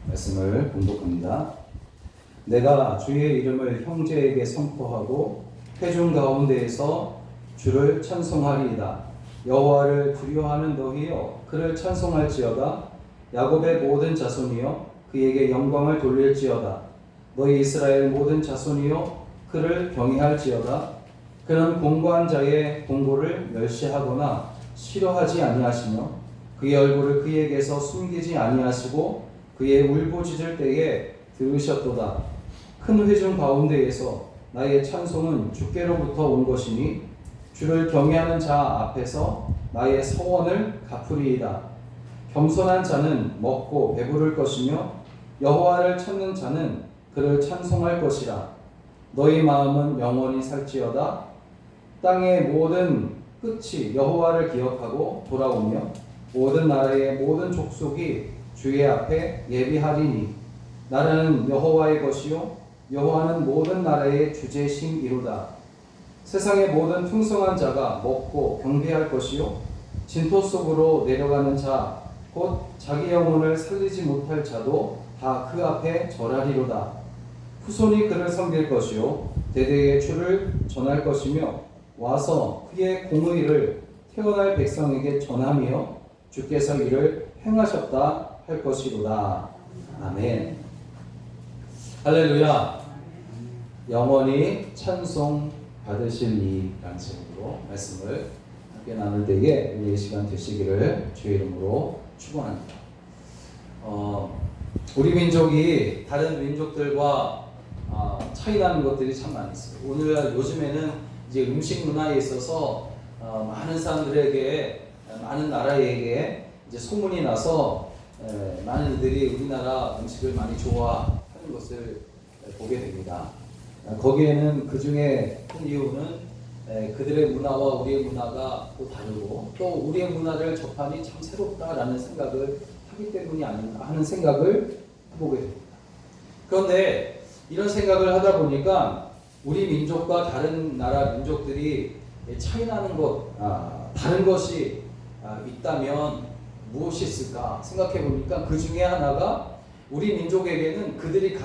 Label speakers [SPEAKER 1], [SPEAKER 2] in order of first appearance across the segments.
[SPEAKER 1] 말씀을 봉독합니다. 내가 주의 이름을 형제에게 선포하고 회중 가운데에서 주를 찬송하리이다. 여호와를 두려워하는 너희여 그를 찬송할지어다. 야곱의 모든 자손이여 그에게 영광을 돌릴지어다. 너희 이스라엘 모든 자손이여 그를 경외할지어다. 그는 공고한 자의 공고를 멸시하거나 싫어하지 아니하시며 그의 얼굴을 그에게서 숨기지 아니하시고 그의 울부짖을 때에 들으셨도다. 큰 회중 가운데에서 나의 찬송은 주께로부터 온 것이니 주를 경외하는 자 앞에서 나의 서원을 갚으리이다. 겸손한 자는 먹고 배부를 것이며 여호와를 찾는 자는 그를 찬송할 것이라. 너희 마음은 영원히 살지어다. 땅의 모든 끝이 여호와를 기억하고 돌아오며 모든 나라의 모든 족속이 주의 앞에 예비하리니 나라는 여호와의 것이요 여호와는 모든 나라의 주제심이로다. 세상의 모든 풍성한 자가 먹고 경배할 것이요 진토 속으로 내려가는 자 곧 자기 영혼을 살리지 못할 자도 다 그 앞에 절하리로다. 후손이 그를 섬길 것이요 대대의 주를 전할 것이며 와서 그의 공의를 태어날 백성에게 전하며 주께서 이를 행하셨다 할 것이로다. 아멘. 할렐루야. 영원히 찬송 받으실리라는 제목으로 말씀을 함께 나눌 때에 우리의 시간 되시기를 주의 이름으로 축원합니다. 우리 민족이 다른 민족들과 차이 나는 것들이 참 많이 있어요. 오늘날 요즘에는 이제 음식 문화에 있어서 많은 사람들에게 많은 나라에게 이제 소문이 나서 많은 이들이 우리나라 음식을 많이 좋아하는 것을 보게 됩니다. 거기에는 그 중에 큰 이유는 그들의 문화와 우리의 문화가 또 다르고 또 우리의 문화를 접하니 참 새롭다라는 생각을 하기 때문이 아닌가 하는 생각을 해보게 됩니다. 그런데 이런 생각을 하다 보니까 우리 민족과 다른 나라 민족들이 차이 나는 것, 다른 것이 있다면 무엇이 있을까 생각해 보니까 그 중에 하나가 우리 민족에게는 그들이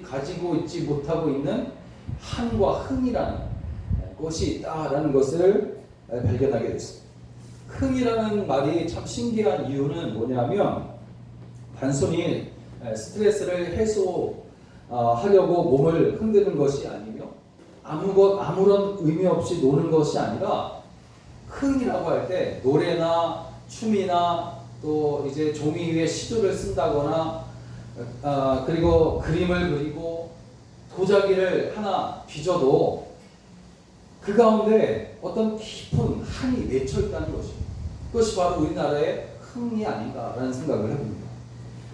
[SPEAKER 1] 가지고 있지 못하고 있는 한과 흥이라는 것이 있다라는 것을 발견하게 됐습니다. 흥이라는 말이 참 신기한 이유는 뭐냐면 단순히 스트레스를 해소하려고 몸을 흔드는 것이 아니며 아무런 의미 없이 노는 것이 아니라 흥이라고 할 때 노래나 춤이나 또 이제 종이 위에 시도를 쓴다거나 그리고 그림을 그리고 도자기를 하나 빚어도 그 가운데 어떤 깊은 한이 맺혀 있다는 것입니다. 그것이 바로 우리나라의 흥이 아닌가라는 생각을 해봅니다.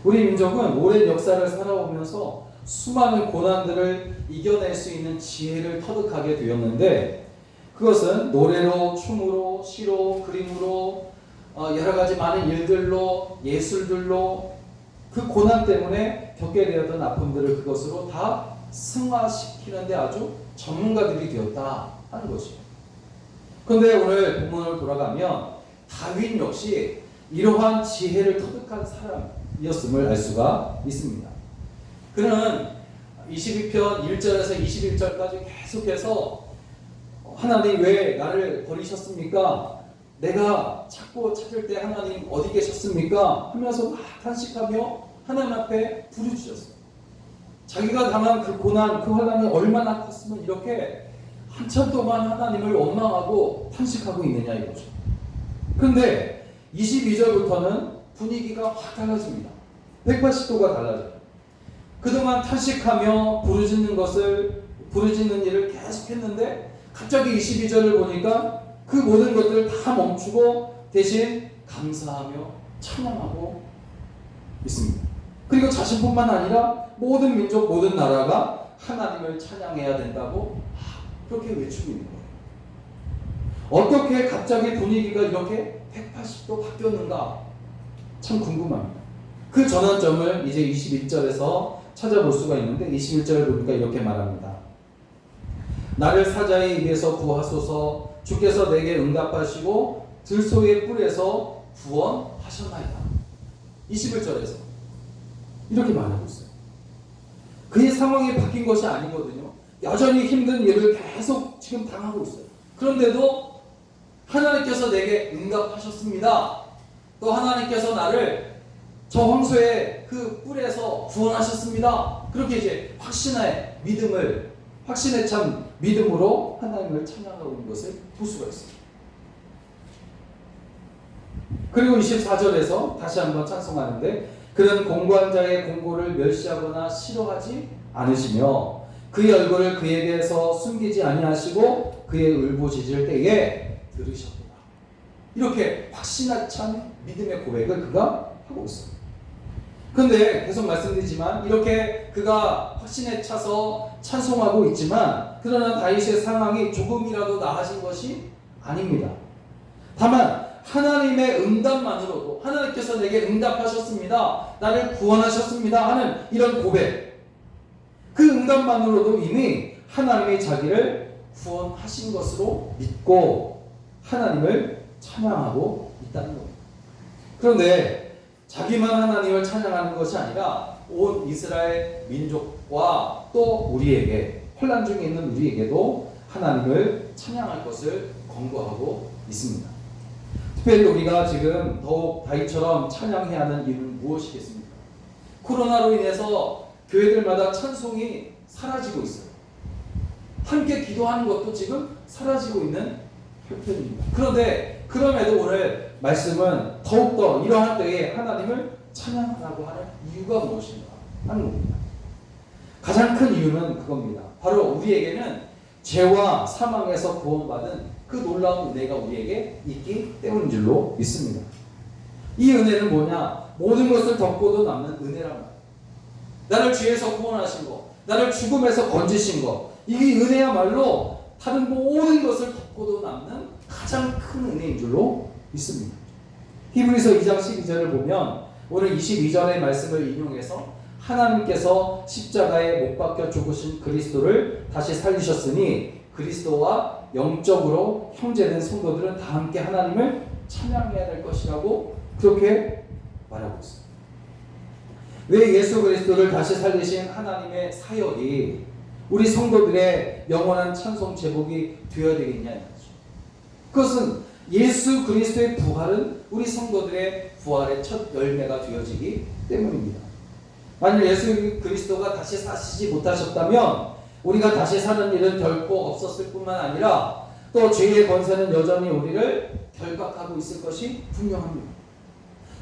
[SPEAKER 1] 우리 민족은 오랜 역사를 살아오면서 수많은 고난들을 이겨낼 수 있는 지혜를 터득하게 되었는데 그것은 노래로, 춤으로, 시로, 그림으로 여러 가지 많은 일들로, 예술들로 그 고난 때문에 겪게 되었던 아픔들을 그것으로 다 승화시키는데 아주 전문가들이 되었다 하는 것이에요. 그런데 오늘 본문으로 돌아가면 다윗 역시 이러한 지혜를 터득한 사람이었음을 알 수가 있습니다. 그는 22편 1절에서 21절까지 계속해서 하나님 왜 나를 버리셨습니까? 내가 찾을 때 하나님 어디 계셨습니까? 하면서 막 탄식하며 하나님 앞에 부르짖었어요. 자기가 당한 그 고난, 그 환난이 얼마나 컸으면 이렇게 한참 동안 하나님을 원망하고 탄식하고 있느냐 이거죠. 그런데 22절부터는 분위기가 확 달라집니다. 180도가 달라져요. 그동안 탄식하며 부르짖는 일을 계속했는데 갑자기 22절을 보니까 그 모든 것들을 다 멈추고 대신 감사하며 찬양하고 있습니다. 그리고 자신뿐만 아니라 모든 민족, 모든 나라가 하나님을 찬양해야 된다고 그렇게 외치고 있는 거예요. 어떻게 갑자기 분위기가 이렇게 180도 바뀌었는가 참 궁금합니다. 그 전환점을 이제 21절에서 찾아볼 수가 있는데 21절을 보니까 이렇게 말합니다. 나를 사자의 입에서 구하소서. 주께서 내게 응답하시고 들소의 뿔에서 구원하셨나이다. 21절에서 이렇게 말하고 있어요. 그의 상황이 바뀐 것이 아니거든요. 여전히 힘든 일을 계속 지금 당하고 있어요. 그런데도 하나님께서 내게 응답하셨습니다. 또 하나님께서 나를 저 황소의 그 뿔에서 구원하셨습니다. 그렇게 이제 확신의 믿음을, 확신에 찬 믿음으로 하나님을 찬양하고 있는 것을 볼 수가 있습니다. 그리고 24절에서 다시 한번 찬송하는데, 그는 공고한 자의 공고를 멸시하거나 싫어하지 않으시며 그의 얼굴을 그에게서 숨기지 아니하시고 그의 울부짖을 때에 들으셨구나. 이렇게 확신에 찬 믿음의 고백을 그가 하고 있어요. 그런데 계속 말씀드리지만 이렇게 그가 확신에 차서 찬송하고 있지만, 그러나 다윗의 상황이 조금이라도 나아진 것이 아닙니다. 다만 하나님의 응답만으로도, 하나님께서 내게 응답하셨습니다, 나를 구원하셨습니다 하는 이런 고백, 그 응답만으로도 이미 하나님이 자기를 구원하신 것으로 믿고 하나님을 찬양하고 있다는 겁니다. 그런데 자기만 하나님을 찬양하는 것이 아니라 온 이스라엘 민족과 또 우리에게, 혼란 중에 있는 우리에게도 하나님을 찬양할 것을 권고하고 있습니다. 특별히 우리가 지금 더욱 다윗처럼 찬양해야 하는 이유는 무엇이겠습니까? 코로나로 인해서 교회들마다 찬송이 사라지고 있어요. 함께 기도하는 것도 지금 사라지고 있는 형편입니다. 그런데 그럼에도 오늘 말씀은 더욱더 이러한 때에 하나님을 찬양하라고 하는 이유가 무엇인가 하는 겁니다. 가장 큰 이유는 그겁니다. 바로 우리에게는 죄와 사망에서 구원받은 그 놀라운 은혜가 우리에게 있기 때문인 줄로 믿습니다. 이 은혜는 뭐냐? 모든 것을 덮고도 남는 은혜란 말이에요. 나를 죄에서 구원하신 것, 나를 죽음에서 건지신 것, 이게 은혜야말로 다른 모든 것을 덮고도 남는 가장 큰 은혜인 줄로 믿습니다. 히브리서 2장 12절을 보면 오늘 22절의 말씀을 인용해서 하나님께서 십자가에 못 박혀 죽으신 그리스도를 다시 살리셨으니 그리스도와 영적으로 형제된 성도들은 다 함께 하나님을 찬양해야 될 것이라고 그렇게 말하고 있습니다. 왜 예수 그리스도를 다시 살리신 하나님의 사역이 우리 성도들의 영원한 찬송 제목이 되어야 되겠냐는 거죠. 그것은 예수 그리스도의 부활은 우리 성도들의 부활의 첫 열매가 되어지기 때문입니다. 만약 예수 그리스도가 다시 사시지 못하셨다면 우리가 다시 사는 일은 결코 없었을 뿐만 아니라 또 죄의 권세는 여전히 우리를 결박하고 있을 것이 분명합니다.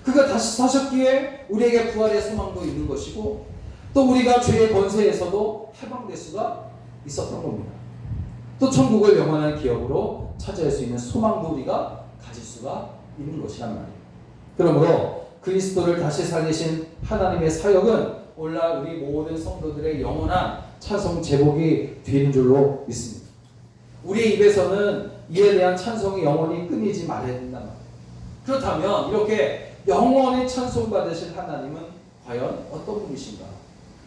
[SPEAKER 1] 그가 다시 사셨기에 우리에게 부활의 소망도 있는 것이고 또 우리가 죄의 권세에서도 해방될 수가 있었던 겁니다. 또 천국을 영원한 기업으로 차지할 수 있는 소망도 우리가 가질 수가 있는 것이란 말이에요. 그러므로 그리스도를 다시 살리신 하나님의 사역은 오늘날 우리 모든 성도들의 영원한 찬송 제목이 되는 줄로 믿습니다. 우리의 입에서는 이에 대한 찬송이 영원히 끊이지 말아야 된단 말이에요. 그렇다면 이렇게 영원히 찬송받으실 하나님은 과연 어떤 분이신가?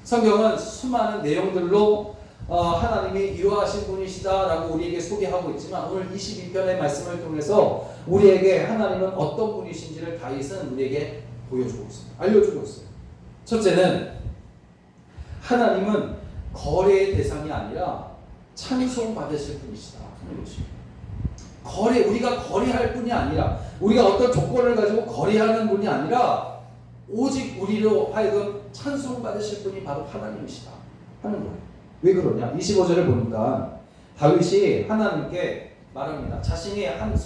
[SPEAKER 1] 성경은 수많은 내용들로 하나님이 이러하신 분이시다라고 우리에게 소개하고 있지만 오늘 22편의 말씀을 통해서 우리에게 하나님은 어떤 분이신지를 다윗은 우리에게 보여주고 있습니다. 알려주고 있어요. 첫째는 하나님은 거래의 대상이 아니라 찬송받으실 분이시다 하는 것입니다. 우리가 거래할 분이 아니라 우리가 어떤 조건을 가지고 거래하는 분이 아니라 오직 우리로 하여금 찬송받으실 분이 바로 하나님이시다 하는 거예요. 왜 그러냐? 25절을 보니까 다윗이 하나님께 말합니다. 자신이 한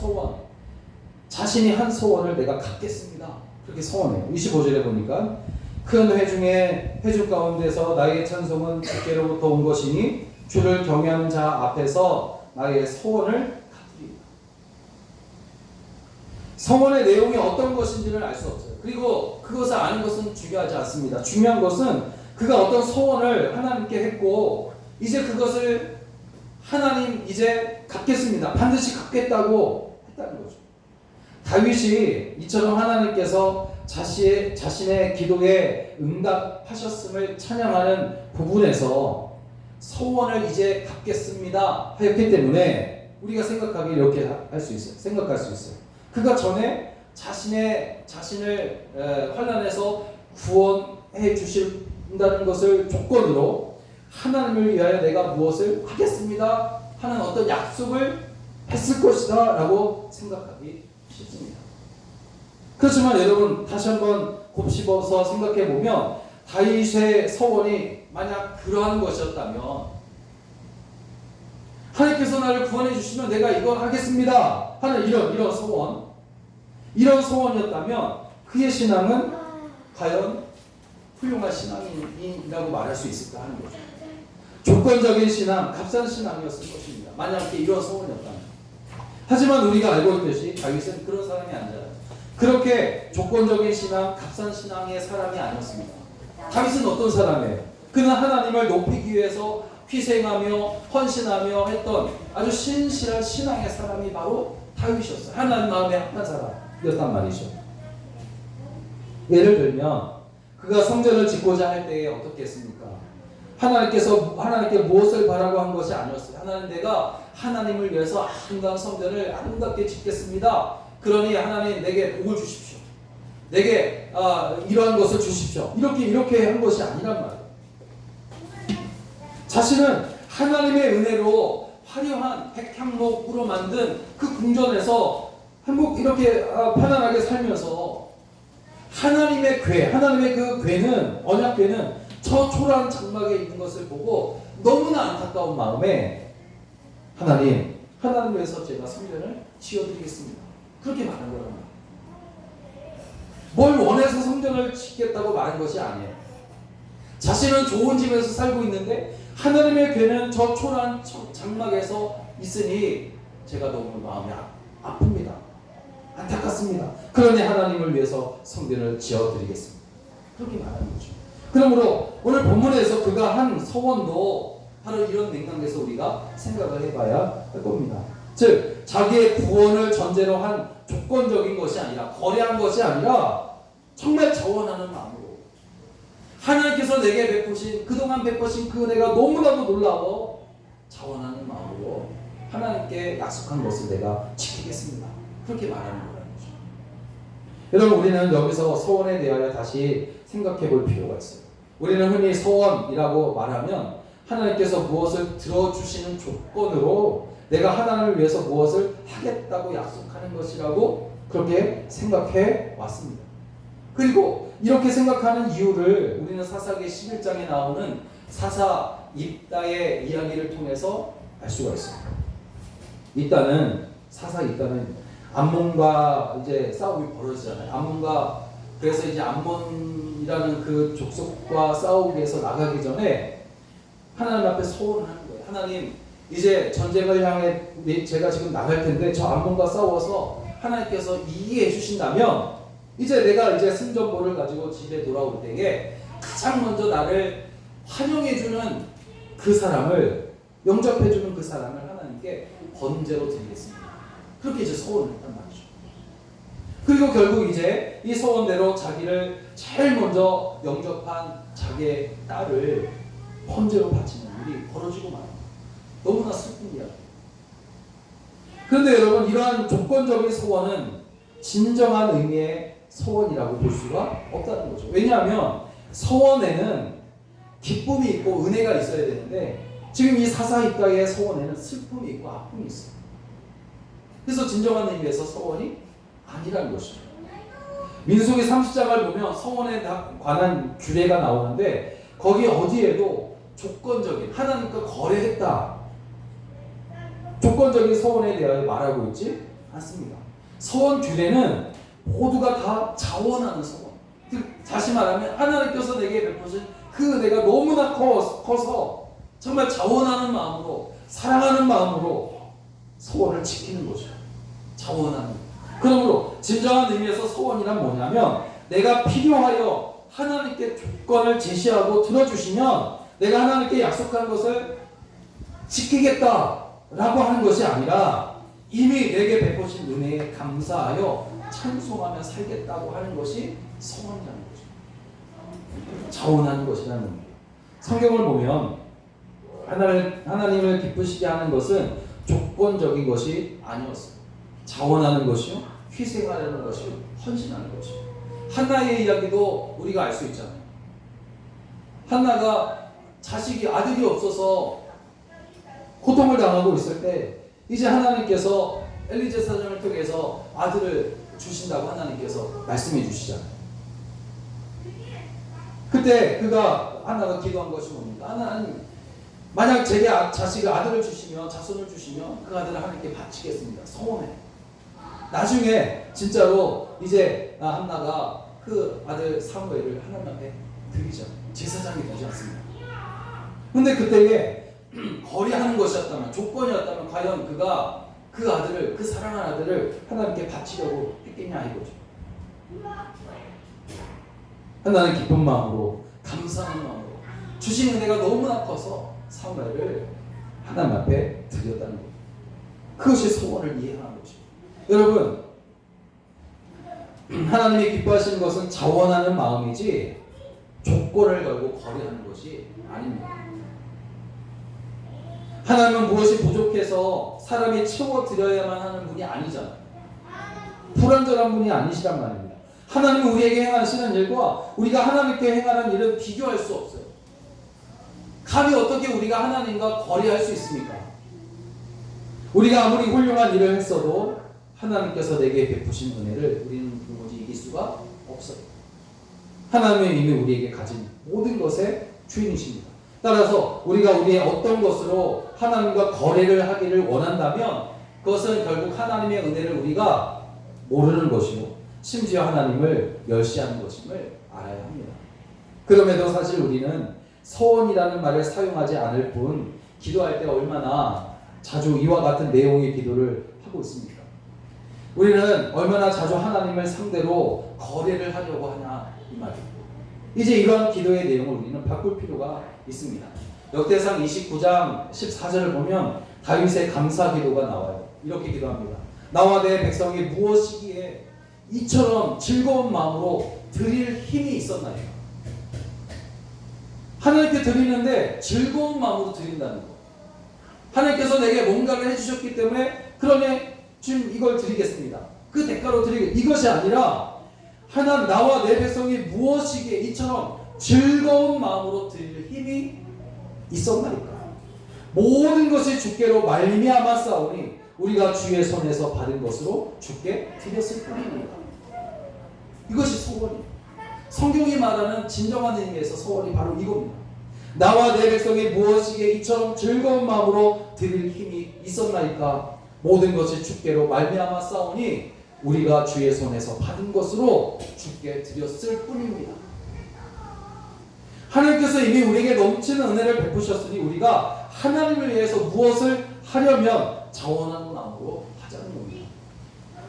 [SPEAKER 1] 소원을 내가 갚겠습니다. 그렇게 소원해요. 25절에 보니까 큰 회중 가운데서 나의 찬송은 주께로부터 온 것이니 주를 경외하는 자 앞에서 나의 소원을 갚으리이다. 소원의 내용이 어떤 것인지를 알 수 없어요. 그리고 그것을 아는 것은 중요하지 않습니다. 중요한 것은 그가 어떤 소원을 하나님께 했고 이제 그것을 하나님 이제 갚겠습니다. 반드시 갚겠다고 했다는 거죠. 다윗이 이처럼 하나님께서 자신의 기도에 응답하셨음을 찬양하는 부분에서 소원을 이제 갚겠습니다 하였기 때문에 우리가 생각하기 이렇게 할 수 있어요. 생각할 수 있어요. 그가 전에 자신을 환난에서 해 주신다는 것을 조건으로 하나님을 위하여 내가 무엇을 하겠습니다 하는 어떤 약속을 했을 것이다 라고 생각하기 쉽습니다. 그렇지만 여러분 다시 한번 곱씹어서 생각해 보면 다윗의 서원이 만약 그러한 것이었다면 하나님께서 나를 구원해 주시면 내가 이걸 하겠습니다 하는 이런 소원, 이런 소원이었다면 그의 신앙은 과연 훌륭한 신앙인이라고 말할 수 있을까 하는 거죠. 조건적인 신앙, 값싼 신앙이었을 것입니다. 만약 이런 소원이었다면. 하지만 우리가 알고 있듯이 다윗은 그런 사람이 아니잖아요. 그렇게 조건적인 신앙, 값싼 신앙의 사람이 아니었습니다. 다윗은 어떤 사람이에요? 그는 하나님을 높이기 위해서 희생하며 헌신하며 했던 아주 신실한 신앙의 사람이 바로 다윗이었어요. 하나님 마음에 합한 사람이었단 말이죠. 예를 들면 그가 성전을 짓고자 할 때에 어떻게 했습니까? 하나님께 무엇을 바라고 한 것이 아니었어요. 하나님, 내가 하나님을 위해서 아름다운 성전을 아름답게 짓겠습니다. 그러니 하나님 내게 복을 주십시오. 내게 이러한 것을 주십시오. 이렇게 한 것이 아니란 말이에요. 자신은 하나님의 은혜로 화려한 백향목으로 만든 그 궁전에서 이렇게 편안하게 살면서 하나님의 그 궤는, 언약궤는 저 초라한 장막에 있는 것을 보고 너무나 안타까운 마음에 하나님을 위해서 제가 성전을 지어드리겠습니다. 그렇게 말한 거란 말이에요. 뭘 원해서 성전을 짓겠다고 말한 것이 아니에요. 자신은 좋은 집에서 살고 있는데 하나님의 궤는 저 초라한 장막에서 있으니 제가 너무 마음이 아픕니다. 안타깝습니다. 그러니 하나님을 위해서 성전을 지어드리겠습니다. 그렇게 말하는 거죠. 그러므로 오늘 본문에서 그가 한 서원도 바로 이런 맥락에서 우리가 생각을 해봐야 할 겁니다. 즉 자기의 구원을 전제로 한 조건적인 것이 아니라, 거래한 것이 아니라 정말 자원하는 마음으로 하나님께서 내게 그동안 베푸신 그 은혜가 너무나도 놀라워 자원하는 마음으로 하나님께 약속한 것을 내가 지키겠습니다. 그렇게 말하는 거라는 거죠. 여러분, 우리는 여기서 서원에 대하여 다시 생각해 볼 필요가 있어요. 우리는 흔히 서원이라고 말하면 하나님께서 무엇을 들어주시는 조건으로 내가 하나님을 위해서 무엇을 하겠다고 약속하는 것이라고 그렇게 생각해 왔습니다. 그리고 이렇게 생각하는 이유를 우리는 사사기 11장에 나오는 사사 입다의 이야기를 통해서 알 수가 있습니다. 사사 입다는 암몬과 이제 싸움이 벌어지잖아요. 그래서 이제 암몬이라는 그 족속과 싸우기 위해서 나가기 전에 하나님 앞에 소원을 하는 거예요. 하나님, 이제 전쟁을 향해 제가 지금 나갈 텐데 저 암몬과 싸워서 하나님께서 이기해 주신다면 이제 내가 승전보를 가지고 집에 돌아올 때에 가장 먼저 나를 환영해주는 그 사람을, 영접해주는 그 사람을 하나님께 번제로 드리겠습니다. 그렇게 이제 소원을 했단 말이죠. 그리고 결국 이제 이 소원대로 자기를 제일 먼저 영접한 자기의 딸을 번제로 바치는 일이 벌어지고 말합니다. 너무나 슬픈 이야기. 그런데 여러분, 이러한 조건적인 소원은 진정한 의미의 소원이라고 볼 수가 없다는 거죠. 왜냐하면 서원에는 기쁨이 있고 은혜가 있어야 되는데 지금 이 사사 입다의 서원에는 슬픔이 있고 아픔이 있어요. 그래서 진정한 의미에서 서원이 아니라는 것이죠. 민수기 30장을 보면 서원에 관한 규례가 나오는데 거기 어디에도 조건적인, 하나님과 거래했다, 조건적인 서원에 대하여 말하고 있지 않습니다. 서원 규례는 모두가 다 자원하는 서원. 다시 말하면 하나님께서 내게 베푸신 그 은혜가 너무나 커서 정말 자원하는 마음으로, 사랑하는 마음으로 서원을 지키는 거죠. 자원하는. 그러므로 진정한 의미에서 서원이란 뭐냐면 내가 필요하여 하나님께 조건을 제시하고 들어주시면 내가 하나님께 약속한 것을 지키겠다라고 하는 것이 아니라 이미 내게 베푸신 은혜에 감사하여 찬송하며 살겠다고 하는 것이 서원이라는 거죠. 자원하는 것이라는 거예요. 성경을 보면 하나님을 기쁘시게 하는 것은 조건적인 것이 아니었어요. 자원하는 것이요, 희생하려는 것이요, 헌신하는 것이요. 한나의 이야기도 우리가 알 수 있잖아요. 한나가 자식이 아들이 없어서 고통을 당하고 있을 때 이제 하나님께서 엘리 제사장을 통해서 아들을 주신다고 하나님께서 말씀해 주시잖아요. 그때 한나가 기도한 것이 뭡니까? 하나님, 만약 제게 자식을 아들을 주시면, 자손을 주시면 그 아들을 하나님께 바치겠습니다. 소원해. 나중에 진짜로 이제 한나가 그 아들 사무엘을 하나님 앞에 드리죠. 제사장이 되지 않습니다. 근데 그때에 거래하는 것이었다면, 조건이었다면 과연 그가 그 아들을, 그 사랑하는 아들을 하나님께 바치려고 했겠냐 이거죠. 하나는 기쁜 마음으로, 감사하는 마음으로 주신 은혜가 너무나 커서 사무엘을 하나님 앞에 드렸다는 거예요. 그것이 소원을 이해하는 것이죠. 여러분, 하나님이 기뻐하시는 것은 자원하는 마음이지 조건을 걸고 거래하는 것이 아닙니다. 하나님은 무엇이 부족해서 사람이 채워드려야만 하는 분이 아니잖아요. 불완전한 분이 아니시란 말입니다. 하나님은 우리에게 행하시는 일과 우리가 하나님께 행하는 일은 비교할 수 없어요. 감히 어떻게 우리가 하나님과 거래할 수 있습니까? 우리가 아무리 훌륭한 일을 했어도 하나님께서 내게 베푸신 은혜를 우리는 도무지 이길 수가 없어요. 하나님은 이미 우리에게 가진 모든 것의 주인이십니다. 따라서 우리가 우리의 어떤 것으로 하나님과 거래를 하기를 원한다면 그것은 결국 하나님의 은혜를 우리가 모르는 것이고 심지어 하나님을 멸시하는 것임을 알아야 합니다. 그럼에도 사실 우리는 서원이라는 말을 사용하지 않을 뿐 기도할 때 얼마나 자주 이와 같은 내용의 기도를 하고 있습니까? 우리는 얼마나 자주 하나님을 상대로 거래를 하려고 하냐 이 말입니다. 이제 이러한 기도의 내용을 우리는 바꿀 필요가 있습니다. 역대상 29장 14절을 보면 다윗의 감사 기도가 나와요. 이렇게 기도합니다. 나와 내 백성이 무엇이기에 이처럼 즐거운 마음으로 드릴 힘이 있었나이까. 하나님께 드리는데 즐거운 마음으로 드린다는 거. 하나님께서 내게 뭔가를 해주셨기 때문에 그러니 지금 이걸 드리겠습니다. 그 대가로 드리겠습니다. 이것이 아니라 하나님, 나와 내 백성이 무엇이기에 이처럼 즐거운 마음으로 드릴 힘이 있었나이까. 모든 것이 주께로 말미암아 싸우니 우리가 주의 손에서 받은 것으로 주께 드렸을 뿐입니다. 이것이 소원입니다. 성경이 말하는 진정한 의미에서 소원이 바로 이겁니다. 나와 내 백성이 무엇이기에 이처럼 즐거운 마음으로 드릴 힘이 있었나이까. 모든 것이 주께로 말미암아 싸우니 우리가 주의 손에서 받은 것으로 주께 드렸을 뿐입니다. 하나님께서 이미 우리에게 넘치는 은혜를 베푸셨으니 우리가 하나님을 위해서 무엇을 하려면 자원하는 마음으로 하자는 겁니다.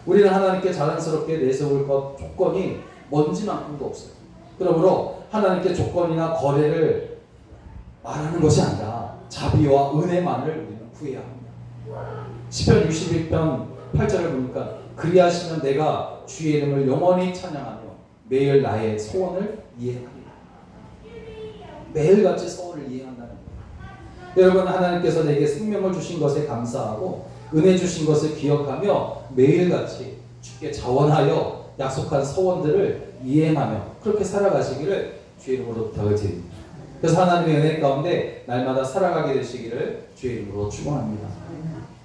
[SPEAKER 1] 우리는 하나님께 자랑스럽게 내세울 것 조건이 먼지만큼도 없어요. 그러므로 하나님께 조건이나 거래를 말하는 것이 아니라 자비와 은혜만을 우리는 구해야 합니다. 시편 61편 8절을 보니까 그리하시면 내가 주의 이름을 영원히 찬양하며 매일 나의 소원을 이행하리라. 매일같이 소원을 이행한다는 거예요. 여러분, 하나님께서 내게 생명을 주신 것에 감사하고 은혜 주신 것을 기억하며 매일같이 주께 자원하여 약속한 소원들을 이행하며 그렇게 살아가시기를 주의 이름으로 부탁을 드립니다. 그래서 하나님의 은혜 가운데 날마다 살아가게 되시기를 주의 이름으로 축원합니다.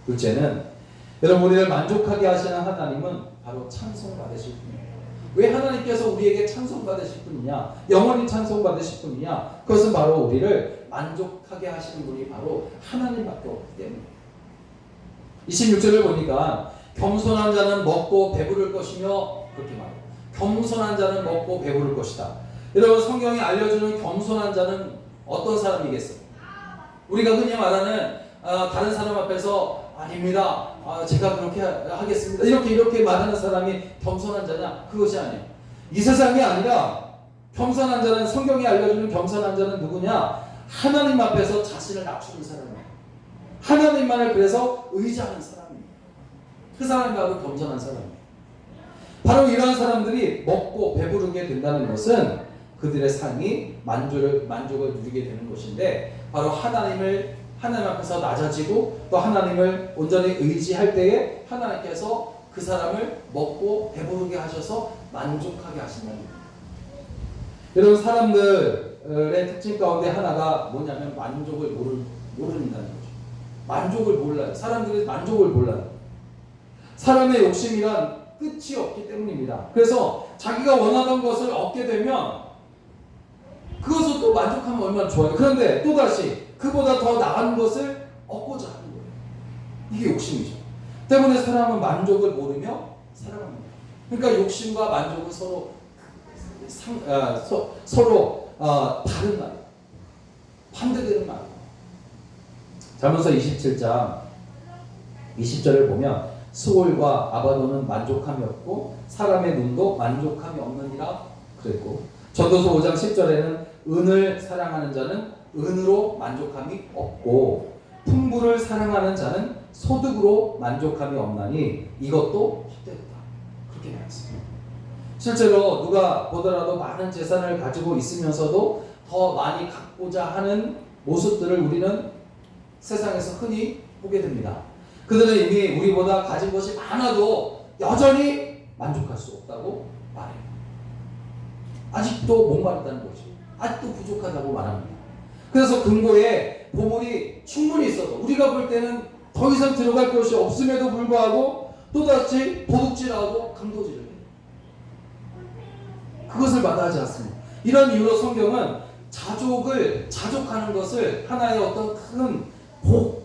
[SPEAKER 1] 둘째는 여러분, 우리를 만족하게 하시는 하나님은 바로 찬송받으실 분입니다. 왜 하나님께서 우리에게 찬송받으실 분이냐, 영원히 찬송받으실 분이냐, 그것은 바로 우리를 만족하게 하시는 분이 바로 하나님밖에 없기 때문입니다. 26절을 보니까 겸손한 자는 먹고 배부를 것이며 그렇게 말해요. 겸손한 자는 먹고 배부를 것이다. 여러분, 성경이 알려주는 겸손한 자는 어떤 사람이겠어요? 우리가 흔히 말하는 다른 사람 앞에서 아닙니다. 제가 그렇게 하겠습니다. 이렇게 말하는 사람이 겸손한 자냐? 그것이 아니에요. 이 세상이 아니라 겸손한 자는, 성경이 알려주는 겸손한 자는 누구냐? 하나님 앞에서 자신을 낮추는 사람이에요. 하나님만을 그래서 의지하는 사람입니다. 그 사람이 바로 겸손한 사람이에요. 바로 이러한 사람들이 먹고 배부르게 된다는 것은 그들의 삶이 만족을 누리게 되는 것인데, 바로 하나님 앞에서 낮아지고 또 하나님을 온전히 의지할 때에 하나님께서 그 사람을 먹고 배부르게 하셔서 만족하게 하신다는 거예요. 여러분, 사람들 특징 가운데 하나가 뭐냐면 만족을 모른다는 거죠. 만족을 몰라요. 사람들이 만족을 몰라요. 사람의 욕심이란 끝이 없기 때문입니다. 그래서 자기가 원하던 것을 얻게 되면 그것을 또 만족하면 얼마나 좋아요. 그런데 또다시 그보다 더 나은 것을 얻고자 하는 거예요. 이게 욕심이죠. 때문에 사람은 만족을 모르며 살아갑니다. 그러니까 욕심과 만족은 서로 다른 말이에요. 반대되는 말이에요. 잠언서 27장 20절을 보면 스올과 아바돈은 만족함이 없고 사람의 눈도 만족함이 없느니라 그랬고, 전도서 5장 10절에는 은을 사랑하는 자는 은으로 만족함이 없고 풍부를 사랑하는 자는 소득으로 만족함이 없나니 이것도 헛되었다. 그렇게 말했습니다. 실제로 누가 보더라도 많은 재산을 가지고 있으면서도 더 많이 갖고자 하는 모습들을 우리는 세상에서 흔히 보게 됩니다. 그들은 이미 우리보다 가진 것이 많아도 여전히 만족할 수 없다고 말해요. 아직도 목마르다는 거죠. 아직도 부족하다고 말합니다. 그래서 금고에 보물이 충분히 있어도 우리가 볼 때는 더 이상 들어갈 것이 없음에도 불구하고 또다시 도둑질하고 강도질을 해요. 그것을 마다하지 않습니다. 이런 이유로 성경은 자족하는 것을 하나의 어떤 큰 복,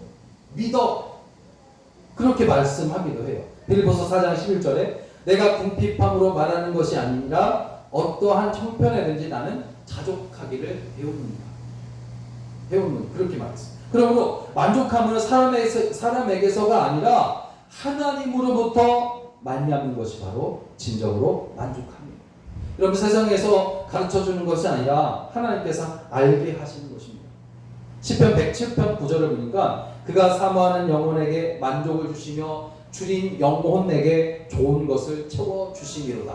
[SPEAKER 1] 미덕 그렇게 말씀하기도 해요. 빌립보서 4장 11절에 내가 궁핍함으로 말하는 것이 아니라 어떠한 형편에든지 나는 자족하기를 배우는 그렇게 말했습니다. 그러므로 만족함은 사람에게서가 아니라 하나님으로부터 말미암는 것이 바로 진정으로 만족합니다. 여러분, 세상에서 가르쳐주는 것이 아니라 하나님께서 알게 하시는 것입니다. 시편 107편 9절을 보니까 그가 사모하는 영혼에게 만족을 주시며 줄인 영혼에게 좋은 것을 채워주시미로다.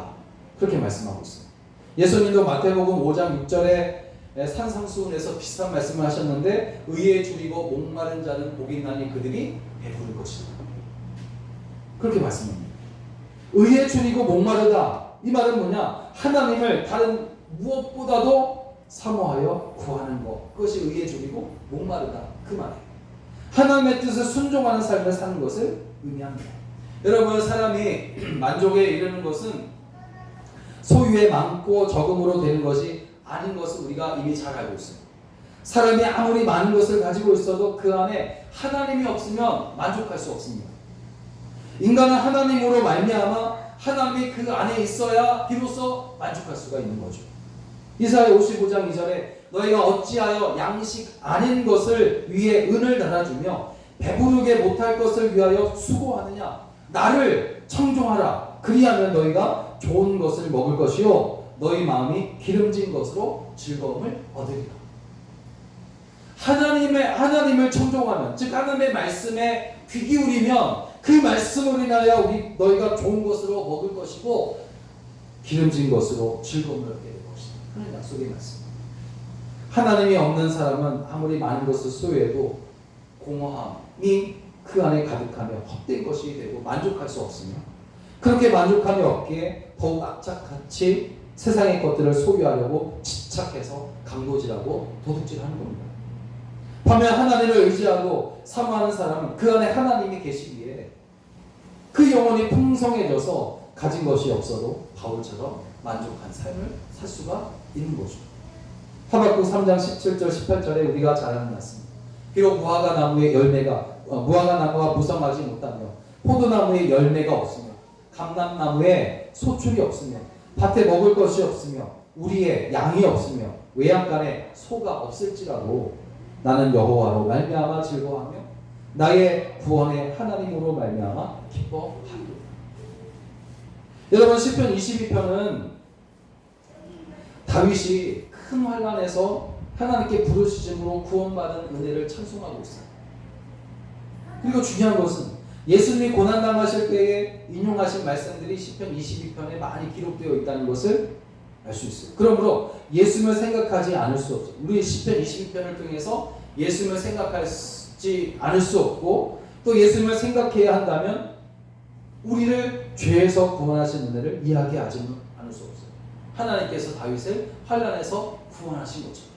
[SPEAKER 1] 그렇게 말씀하고 있습니다. 예수님도 마태복음 5장 6절에 산상수훈에서 비슷한 말씀을 하셨는데 의에 줄이고 목마른 자는 복이 있나니 그들이 배부를 것이다. 그렇게 말씀합니다. 의에 줄이고 목마르다. 이 말은 뭐냐? 하나님을 다른 무엇보다도 사모하여 구하는 것. 그것이 의에 줄이고 목마르다. 그 말이에요. 하나님의 뜻을 순종하는 삶을 사는 것을 의미합니다. 여러분, 사람이 만족에 이르는 것은 소유의 많고 적음으로 되는 것이 아닌 것을 우리가 이미 잘 알고 있어요. 사람이 아무리 많은 것을 가지고 있어도 그 안에 하나님이 없으면 만족할 수 없습니다. 인간은 하나님으로 말미암아 하나님이 그 안에 있어야 비로소 만족할 수가 있는 거죠. 이사야 55장 2절에 너희가 어찌하여 양식 아닌 것을 위에 은을 달아주며 배부르게 못할 것을 위하여 수고하느냐. 나를 청종하라. 그리하면 너희가 좋은 것을 먹을 것이요 너희 마음이 기름진 것으로 즐거움을 얻으리라. 하나님을 청종하면, 즉 하나님의 말씀에 귀 기울이면 그 말씀으로 인하여 너희가 좋은 것으로 먹을 것이고 기름진 것으로 즐거움을 얻게 될 것이다. 하나님 약속의 말씀. 하나님이 없는 사람은 아무리 많은 것을 소유해도 공허함이 그 안에 가득하며 헛된 것이 되고 만족할 수 없으며, 그렇게 만족함이 없기에 더욱 악착같이 세상의 것들을 소유하려고 집착해서 강도질하고 도둑질하는 겁니다. 반면 하나님을 의지하고 사모하는 사람은 그 안에 하나님이 계시기에 그 영혼이 풍성해져서 가진 것이 없어도 바울처럼 만족한 삶을 살 수가 있는 거죠. 하박국 3장 17절 18절에 우리가 잘 아는 말씀입니다. 비록 무화과 나무가 무성하지 못하며 포도나무에 열매가 없으며 감람나무에 소출이 없으며 밭에 먹을 것이 없으며 우리의 양이 없으며 외양간에 소가 없을지라도 나는 여호와로 말미암아 즐거워하며 나의 구원의 하나님으로 말미암아 기뻐하리로다. 여러분, 시편 22편은 다윗이 큰 환난에서 하나님께 부르짖음으로 구원받은 은혜를 찬송하고 있어요. 그리고 중요한 것은 예수님이 고난당하실 때에 인용하신 말씀들이 시편 22편에 많이 기록되어 있다는 것을 알 수 있어요. 그러므로 예수님을 생각하지 않을 수 없어요. 우리 시편 22편을 통해서 예수님을 생각하지 않을 수 없고, 또 예수님을 생각해야 한다면 우리를 죄에서 구원하신 은혜를 이야기하지 않을 수 없어요. 하나님께서 다윗을 환난에서 구원하신 것처럼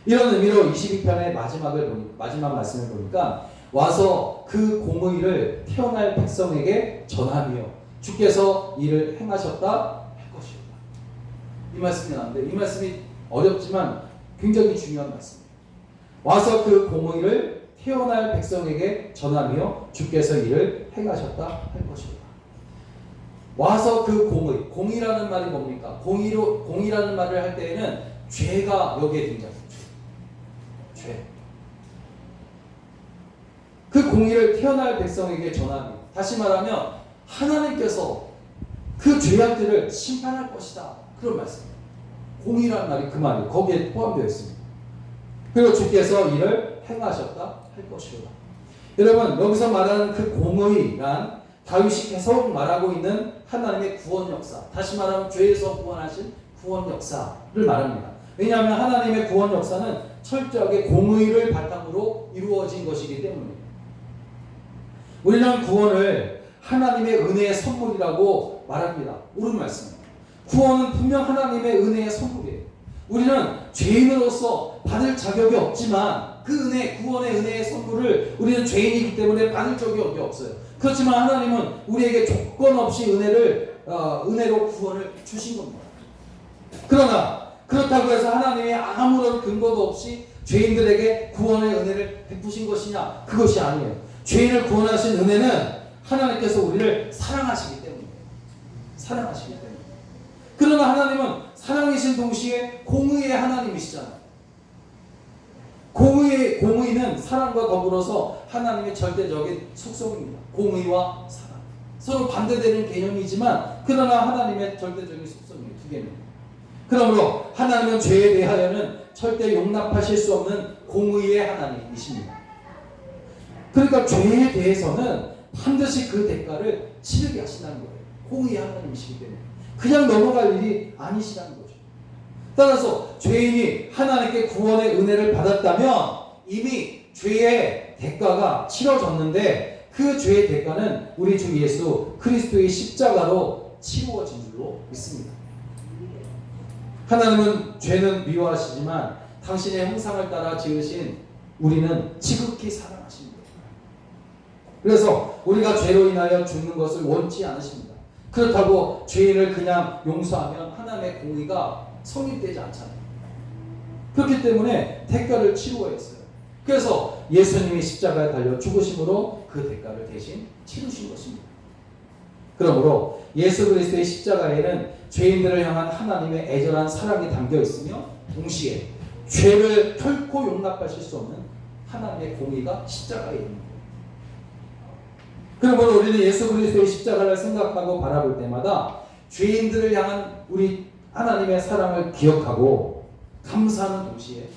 [SPEAKER 1] 이런 의미로 22편의 마지막 말씀을 보니까 와서 그 공의를 태어날 백성에게 전하며 주께서 이를 행하셨다 할 것이다. 이 말씀이 나오는데 이 말씀이 어렵지만 굉장히 중요한 말씀입니다. 와서 그 공의를 태어날 백성에게 전하며 주께서 이를 행하셨다 할 것이다. 와서 그 공의라는 말이 뭡니까? 공의라는 말을 할 때에는 죄가 여기에 등장합니다. 죄. 그 공의를 태어날 백성에게 전하며, 다시 말하면 하나님께서 그 죄악들을 심판할 것이다. 그런 말씀입니다. 공의라는 말이 그 말이 거기에 포함되어 있습니다. 그리고 주께서 이를 행하셨다 할 것이다. 여러분, 여기서 말하는 그 공의란 다윗이 계속 말하고 있는 하나님의 구원 역사, 다시 말하면 죄에서 구원하신 구원 역사를 말합니다. 왜냐하면 하나님의 구원 역사는 철저하게 공의를 바탕으로 이루어진 것이기 때문입니다. 우리는 구원을 하나님의 은혜의 선물이라고 말합니다. 옳은 말씀입니다. 구원은 분명 하나님의 은혜의 선물이에요. 우리는 죄인으로서 받을 자격이 없지만 그 은혜, 구원의 은혜의 선물을 우리는 죄인이기 때문에 받을 적이 없어요. 그렇지만 하나님은 우리에게 조건 없이 은혜로 구원을 주신 겁니다. 그러나 그렇다고 해서 하나님이 아무런 근거도 없이 죄인들에게 구원의 은혜를 베푸신 것이냐? 그것이 아니에요. 죄인을 구원하신 은혜는 하나님께서 우리를 사랑하시기 때문이에요. 사랑하시기 때문에. 그러나 하나님은 사랑이신 동시에 공의의 하나님이시잖아요. 공의는 사랑과 더불어서 하나님의 절대적인 속성입니다. 공의와 사랑. 서로 반대되는 개념이지만 그러나 하나님의 절대적인 속성이에요. 두 개입니다. 그러므로 하나님은 죄에 대하여는 절대 용납하실 수 없는 공의의 하나님이십니다. 그러니까 죄에 대해서는 반드시 그 대가를 치르게 하신다는 거예요. 공의의 하나님이시기 때문에. 그냥 넘어갈 일이 아니시라는 거죠. 따라서 죄인이 하나님께 구원의 은혜를 받았다면 이미 죄의 대가가 치러졌는데 그 죄의 대가는 우리 주 예수 그리스도의 십자가로 치루어진 줄로 믿습니다. 하나님은 죄는 미워하시지만 당신의 형상을 따라 지으신 우리는 지극히 사랑하십니다. 그래서 우리가 죄로 인하여 죽는 것을 원치 않으십니다. 그렇다고 죄인을 그냥 용서하면 하나님의 공의가 성립되지 않잖아요. 그렇기 때문에 대가를 치루어야 했어요. 그래서 예수님이 십자가에 달려 죽으심으로 그 대가를 대신 치르신 것입니다. 그러므로 예수 그리스도의 십자가에는 죄인들을 향한 하나님의 애절한 사랑이 담겨 있으며 동시에 죄를 결코 용납하실 수 없는 하나님의 공의가 십자가에 있는 거예요. 그러므로 우리는 예수 그리스도의 십자가를 생각하고 바라볼 때마다 죄인들을 향한 우리 하나님의 사랑을 기억하고 감사하는 동시에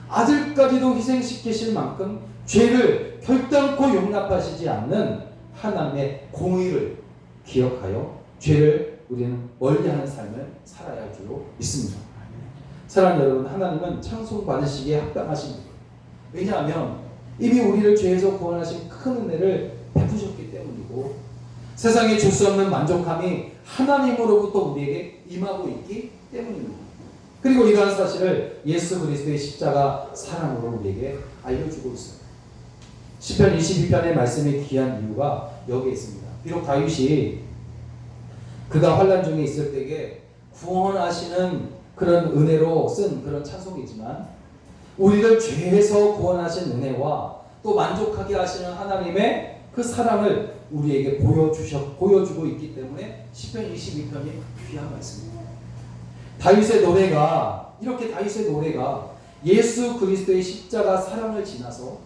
[SPEAKER 1] 아들까지도 희생시키실 만큼 죄를 결단코 용납하시지 않는 하나님의 공의를 기억하여 죄를 우리는 멀리하는 삶을 살아야 할 줄로 믿습니다. 사랑하는 여러분, 하나님은 찬송받으시기에 합당하십니다. 왜냐하면 이미 우리를 죄에서 구원하신 큰 은혜를 베푸셨기 때문이고 세상에 줄 수 없는 만족함이 하나님으로부터 우리에게 임하고 있기 때문입니다. 그리고 이러한 사실을 예수 그리스도의 십자가 사랑으로 우리에게 알려주고 있어요. 시편 22편의 말씀이 귀한 이유가 여기에 있습니다. 비록 다윗이 그가 환난 중에 있을 때에 구원하시는 그런 은혜로 쓴 그런 찬송이지만 우리를 죄에서 구원하신 은혜와 또 만족하게 하시는 하나님의 그 사랑을 우리에게 보여주고 있기 때문에 시편 22편이 귀한 말씀입니다. 다윗의 노래가 예수 그리스도의 십자가 사랑을 지나서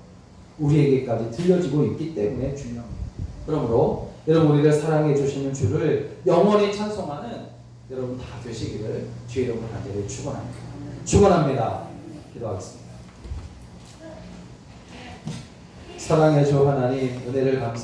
[SPEAKER 1] 우리에게까지 들려지고 있기 때문에 중요합니다. 그러므로 여러분 우리를 사랑해 주시는 주를 영원히 찬송하는 여러분 다 되시기를 주의 이름으로 간절히 축원합니다. 기도하겠습니다. 사랑해 주 하나님 은혜를 감사합니다.